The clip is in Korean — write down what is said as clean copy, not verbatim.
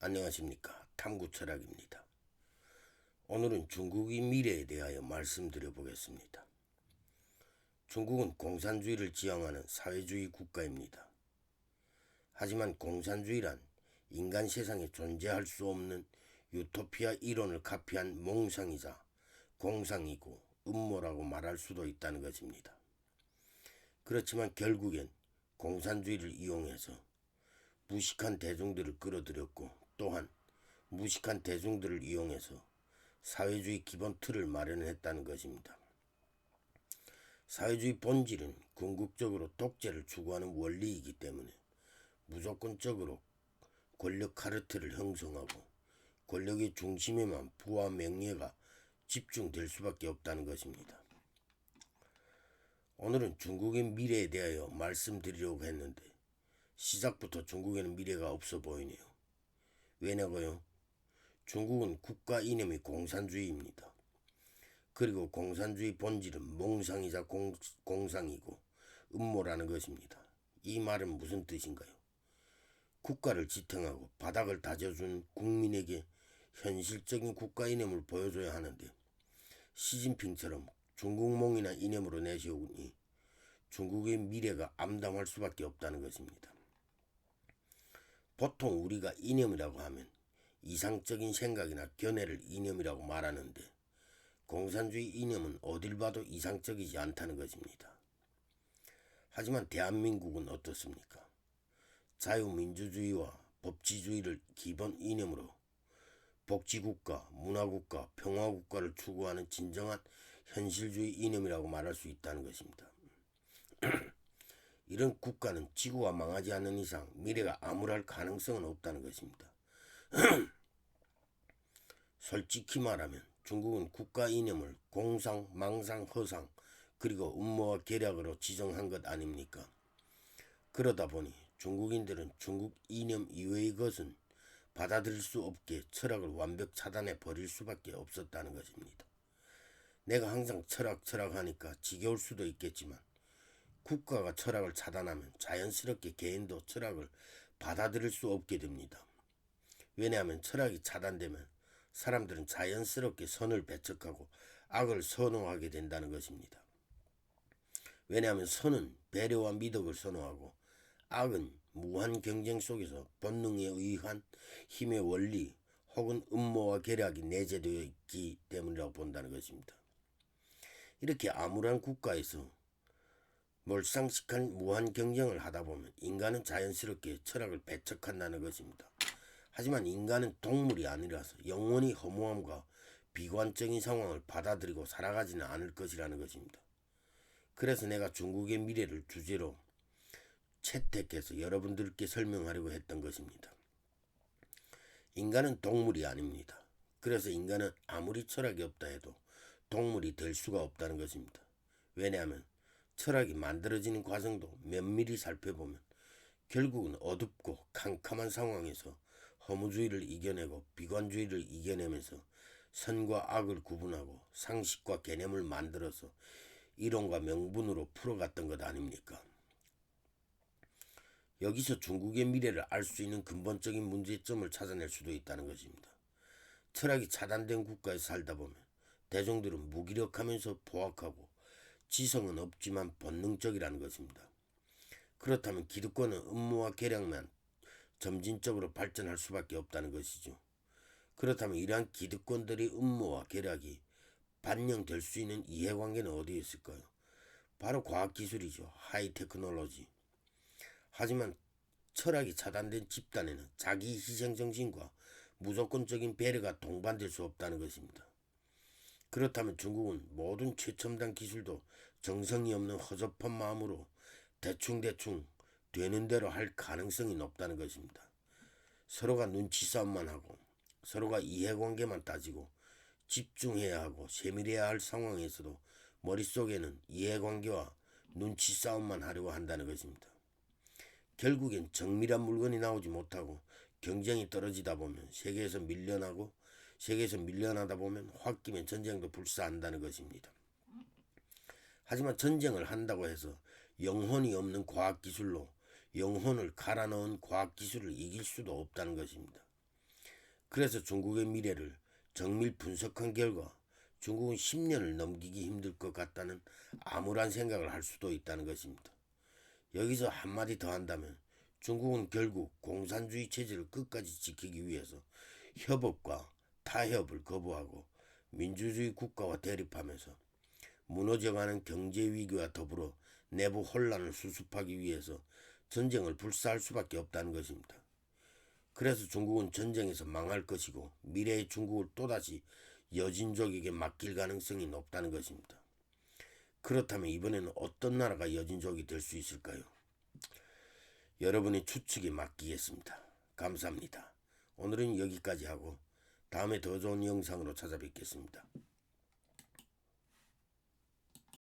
안녕하십니까. 탐구철학입니다. 오늘은 중국의 미래에 대하여 말씀드려 보겠습니다. 중국은 공산주의를 지향하는 사회주의 국가입니다. 하지만 공산주의란 인간 세상에 존재할 수 없는 유토피아 이론을 카피한 몽상이자 공상이고 음모라고 말할 수도 있다는 것입니다. 그렇지만 결국엔 공산주의를 이용해서 무식한 대중들을 끌어들였고, 또한 무식한 대중들을 이용해서 사회주의 기본 틀을 마련했다는 것입니다. 사회주의 본질은 궁극적으로 독재를 추구하는 원리이기 때문에 무조건적으로 권력 카르텔을 형성하고 권력의 중심에만 부와 명예가 집중될 수밖에 없다는 것입니다. 오늘은 중국의 미래에 대하여 말씀드리려고 했는데 시작부터 중국에는 미래가 없어 보이네요. 왜냐고요? 중국은 국가 이념이 공산주의입니다. 그리고 공산주의 본질은 몽상이자 공상이고 음모라는 것입니다. 이 말은 무슨 뜻인가요? 국가를 지탱하고 바닥을 다져준 국민에게 현실적인 국가 이념을 보여줘야 하는데 시진핑처럼 중국몽이나 이념으로 내세우니 중국의 미래가 암담할 수밖에 없다는 것입니다. 보통 우리가 이념이라고 하면 이상적인 생각이나 견해를 이념이라고 말하는데 공산주의 이념은 어딜 봐도 이상적이지 않다는 것입니다. 하지만 대한민국은 어떻습니까? 자유민주주의와 법치주의를 기본 이념으로 복지국가, 문화국가, 평화국가를 추구하는 진정한 현실주의 이념이라고 말할 수 있다는 것입니다. 이런 국가는 지구가 망하지 않는 이상 미래가 암울할 가능성은 없다는 것입니다. 솔직히 말하면 중국은 국가 이념을 공상, 망상, 허상 그리고 음모와 계략으로 지정한 것 아닙니까? 그러다 보니 중국인들은 중국 이념 이외의 것은 받아들일 수 없게 철학을 완벽 차단해 버릴 수밖에 없었다는 것입니다. 내가 항상 철학 하니까 지겨울 수도 있겠지만 국가가 철학을 차단하면 자연스럽게 개인도 철학을 받아들일 수 없게 됩니다. 왜냐하면 철학이 차단되면 사람들은 자연스럽게 선을 배척하고 악을 선호하게 된다는 것입니다. 왜냐하면 선은 배려와 미덕을 선호하고 악은 무한 경쟁 속에서 본능에 의한 힘의 원리 혹은 음모와 계략이 내재되어 있기 때문이라고 본다는 것입니다. 이렇게 암울한 국가에서 몰상식한 무한 경쟁을 하다 보면 인간은 자연스럽게 철학을 배척한다는 것입니다. 하지만 인간은 동물이 아니라서 영원히 허무함과 비관적인 상황을 받아들이고 살아가지는 않을 것이라는 것입니다. 그래서 내가 중국의 미래를 주제로 채택해서 여러분들께 설명하려고 했던 것입니다. 인간은 동물이 아닙니다. 그래서 인간은 아무리 철학이 없다 해도 동물이 될 수가 없다는 것입니다. 왜냐하면 철학이 만들어지는 과정도 면밀히 살펴보면 결국은 어둡고 캄캄한 상황에서 허무주의를 이겨내고 비관주의를 이겨내면서 선과 악을 구분하고 상식과 개념을 만들어서 이론과 명분으로 풀어갔던 것 아닙니까? 여기서 중국의 미래를 알 수 있는 근본적인 문제점을 찾아낼 수도 있다는 것입니다. 철학이 차단된 국가에 살다 보면 대중들은 무기력하면서 포악하고 지성은 없지만 본능적이라는 것입니다. 그렇다면 기득권은 음모와 계략만 점진적으로 발전할 수밖에 없다는 것이죠. 그렇다면 이러한 기득권들의 음모와 계략이 반영될 수 있는 이해관계는 어디에 있을까요? 바로 과학기술이죠. 하이테크놀로지. 하지만 철학이 차단된 집단에는 자기 희생정신과 무조건적인 배려가 동반될 수 없다는 것입니다. 그렇다면 중국은 모든 최첨단 기술도 정성이 없는 허접한 마음으로 대충 되는 대로 할 가능성이 높다는 것입니다. 서로가 눈치 싸움만 하고 서로가 이해관계만 따지고 집중해야 하고 세밀해야 할 상황에서도 머릿속에는 이해관계와 눈치 싸움만 하려고 한다는 것입니다. 결국엔 정밀한 물건이 나오지 못하고 경쟁이 떨어지다 보면 세계에서 밀려나다 보면 홧김에 전쟁도 불사한다는 것입니다. 하지만 전쟁을 한다고 해서 영혼이 없는 과학기술로 영혼을 갈아 넣은 과학기술을 이길 수도 없다는 것입니다. 그래서 중국의 미래를 정밀 분석한 결과 중국은 10년을 넘기기 힘들 것 같다는 암울한 생각을 할 수도 있다는 것입니다. 여기서 한마디 더 한다면 중국은 결국 공산주의 체제를 끝까지 지키기 위해서 협업과 타협을 거부하고 민주주의 국가와 대립하면서 무너져가는 경제 위기와 더불어 내부 혼란을 수습하기 위해서 전쟁을 불사할 수밖에 없다는 것입니다. 그래서 중국은 전쟁에서 망할 것이고 미래의 중국을 또다시 여진족에게 맡길 가능성이 높다는 것입니다. 그렇다면 이번에는 어떤 나라가 여진족이 될 수 있을까요? 여러분의 추측에 맡기겠습니다. 감사합니다. 오늘은 여기까지 하고 다음에 더 좋은 영상으로 찾아뵙겠습니다.